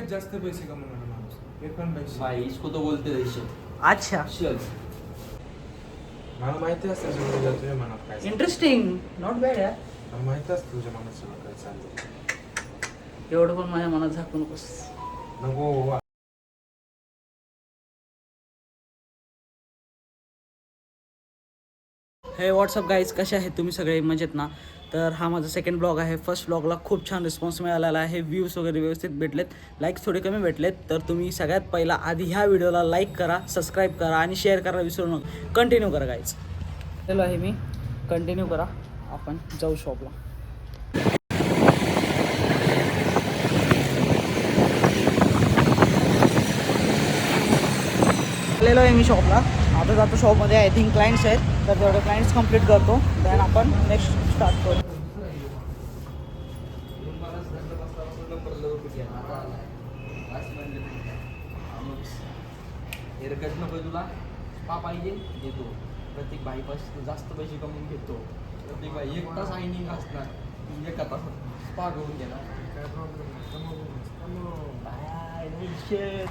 जास्त पैसे कमवणार माणूस इरफान भाई इसको तो बोलते रही अच्छा चल मला माहिती असतं सगळं तुझ्या मनात काय चाललंय. इंटरेस्टिंग नॉट बॅड यार. मला माहिती असतं तुझ्या मनात सगळं काय चाललंय. एवढं पण माझ्या मनात झाकू नकोस. नको हे व्हॉट्सअप गाईज कसे आहेत तुम्ही सगळे मजेत ना. तर हा माझा सेकंड ब्लॉग आहे. फर्स्ट ब्लॉगला खूप छान रिस्पॉन्स मिळालेला आहे. व्ह्यूज वगैरे व्यवस्थित भेटलेत, लाईक्स थोडे कमी भेटलेत. तर तुम्ही सगळ्यात पहिला आधी ह्या व्हिडिओला लाईक करा, सबस्क्राईब करा आणि शेअर करा विसरू नका. कंटिन्यू करा गाईज. चलो आहे मी, कंटिन्यू करा. आपण जाऊ शॉपला. आलेलो आहे मी शॉपला. आता जातो शॉपमध्ये. आय थिंक क्लायंट्स आहेत, तर तेवढे क्लायंट्स कंप्लीट करतो. देन आपण नेक्स्ट स्टार्ट करू. हेअरकट नको तुला स्पा पाहिजे देतो. प्रत्येक बाईपासून जास्त पैसे कमवून घेतो. प्रत्येक बाई 1 तास आयनिंग असणार, 1 तासात स्पा करून घेणार. काय प्रॉब्लेम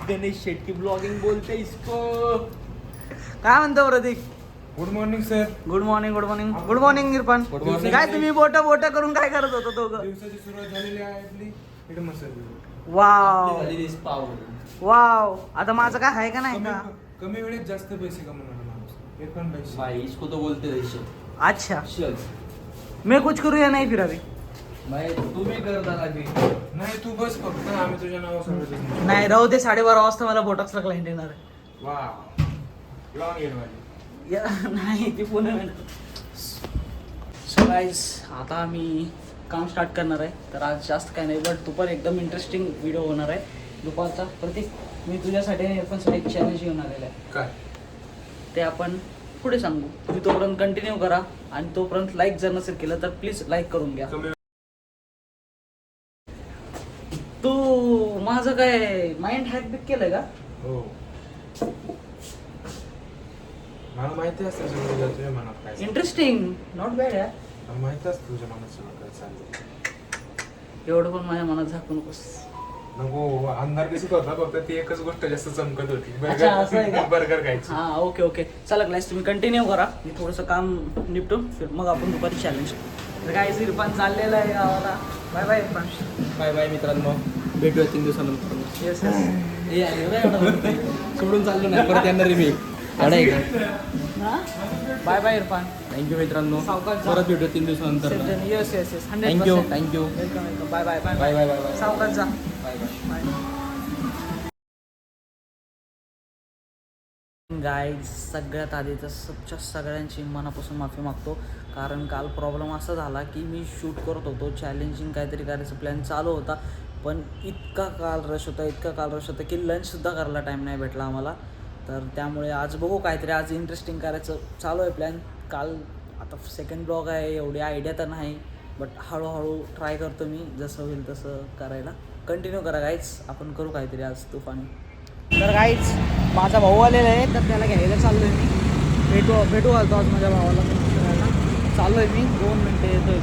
गणेश शेट्टी ब्लॉगिंग बोलते इसको. काय म्हणतो Prateek? Good morning sir. Good morning. Good morning. Good morning Irfan. Good morning. काय तुम्ही बोट करून काय करत होतो दोघं? दिवसाची सुरुवात झालेली आहे आपली. इकडे मसाज वाव स्पा वाव. आता माझं काय आहे का नाही का? कमी वेळेत जास्त पैसे कमवणार माणूस इरफान भाई इसको तो बोलते रही अच्छा चल मैं कुछ करू या नाही फिरावी? भाई तुम्ही करता लागे. नाही तू बस फक्त आम्ही तुझ्या नावा समजत नाही राहू दे. 12:30 वाजता मला बोटॉक्सला क्लायंट येणार आहे. वा लॉंग येईल माझी. नाही ती पुणे. सो गाईज आता आम्ही काम स्टार्ट करणार आहे. तर आज जास्त काय नाही, बट दुपार एकदम इंटरेस्टिंग व्हिडिओ होणार आहे दुपारचा. प्रतीक, मी तुझ्यासाठी आणि इरफानसाठी एक चॅलेंज घेऊन आलेलं आहे. काय ते आपण पुढे सांगू. तुम्ही तोपर्यंत कंटिन्यू करा आणि तोपर्यंत लाईक जर नसेल केलं तर प्लीज लाईक करून घ्या. तू माझं काय माइंड हॅक बिक केलंय का? हो मला माहिती असतं सगळं तुझ्या मनात काय चाललंय. इंटरेस्टिंग नॉट बॅड यार. मला माहिती असतं तुझ्या मनात सगळं काय चाललंय. एवढं पण माझ्या मनात झाकू नकोस. नको अंधार दिसत होता फक्त ती एकच गोष्ट जास्त चमकत होती. अच्छा, असं आहे का? बर्गर खायची. हां ओके ओके. चला ग्लास तुम्ही कंटिन्यू करा. मी थोडंसं काम निपटून फिर मग आपण दुपारी चॅलेंज. तर काय इरफान चाललेलं आहे गावाला. Bye bye Irfan. Bye bye मित्रांनो, भेटूया 3 दिवसानंतर. Yes yes. हे आहे एवढं बोलतोय. सोडून चाललो नाही, परत येणार रे मी. Bye bye Irfan. थँक्यू मित्रांनो, सावकाश जा. परत भेटूया 3 दिवसानंतर. Yes yes yes. Thank you thank you. Welcome welcome. Bye bye bye bye bye bye bye. सावकाश जा. Bye bye. गाईज सगळ्यात आधी तर सगळ्यांची मनापासून माफी मागतो. कारण काल प्रॉब्लेम असा झाला की मी शूट करत होतो. चॅलेंजिंग काहीतरी करायचा प्लॅन चालू होता, पण इतका काल रश होता की लंचसुद्धा करायला टाईम नाही भेटला आम्हाला. तर त्यामुळे आज बघू काहीतरी आज इंटरेस्टिंग करायचं चालू आहे प्लॅन. काल आता सेकंड ब्लॉग आहे, एवढी आयडिया तर नाही, बट हळूहळू ट्राय करतो मी. जसं होईल तसं करायला. कंटिन्यू करा गाईज. आपण करू काहीतरी आज तुफानी. तर गाईज माझा भाऊ आलेला आहे, तर त्याला घ्यायला चाललो आहे मी. भेटू घालतो आज माझ्या भावाला. चाललो आहे मी. 2 मिनटं येतो आहे.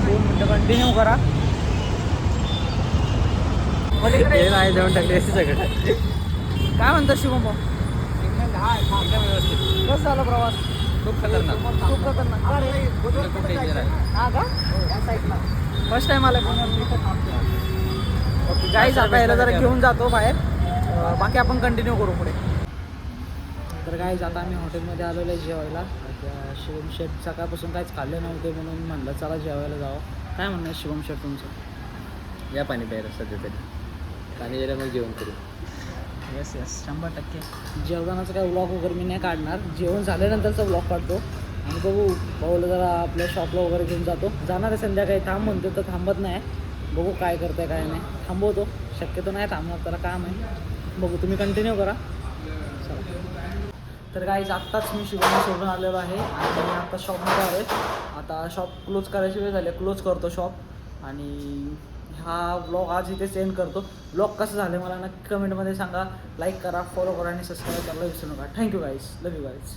2 मिनटं कंटिन्यू करा. आहे जाऊन टाकले सगळं. काय म्हणतात शिवम भाऊ? एकदम व्यवस्थित. कसं झालं प्रवास? खूप खतरनाक. खूप खतरनाक. खूप डेंजर आहे. हा का? फर्स्ट टाइम आला ओके गाईज. आता याला जरा घेऊन जातो बाहेर. बाकी आपण कंटिन्यू करू पुढे. तर गाईज आता आम्ही हॉटेलमध्ये आलेलो आहे जेवायला. शिवम शेट सकाळपासून काहीच खाल्लं नव्हते म्हणून म्हणलं चला जेवायला जावं. काय म्हणणं आहे शिवम शेट तुमचं? या पाणी प्यायला सध्या तरी. पाणी गेलं मग जेवण करू. Yes yes 100%. जेवणाचा काय व्लॉग वगैरे मी नाही काढणार. जेवण झाल्यानंतरचा व्लॉग काढतो. आणि बघू भाऊला जरा आपल्या शॉपला वगैरे घेऊन जातो. जाणार आहे संध्याकाळी. थांब म्हणतो तर थांबत नाही. बघू काय करते काय नाही. थांबवतो. शक्यतो नाही थांबणार, त्याला काम आहे. बघू तुम्ही कंटिन्यू करा. चला. तर गाईज आत्ताच मी शिवमला सोडून आलेलो आहे आणि मी आत्ता शॉपमध्ये आलो आहे. आता शॉप क्लोज करायची वेळ झाली. क्लोज करतो शॉप आणि हा ब्लॉग आज इथे सेंड करतो. ब्लॉग कसं झालं मला नक्की कमेंटमध्ये सांगा. लाईक करा, फॉलो करा आणि सबस्क्राईब करायला विसरू नका. Thank you guys. Love you guys.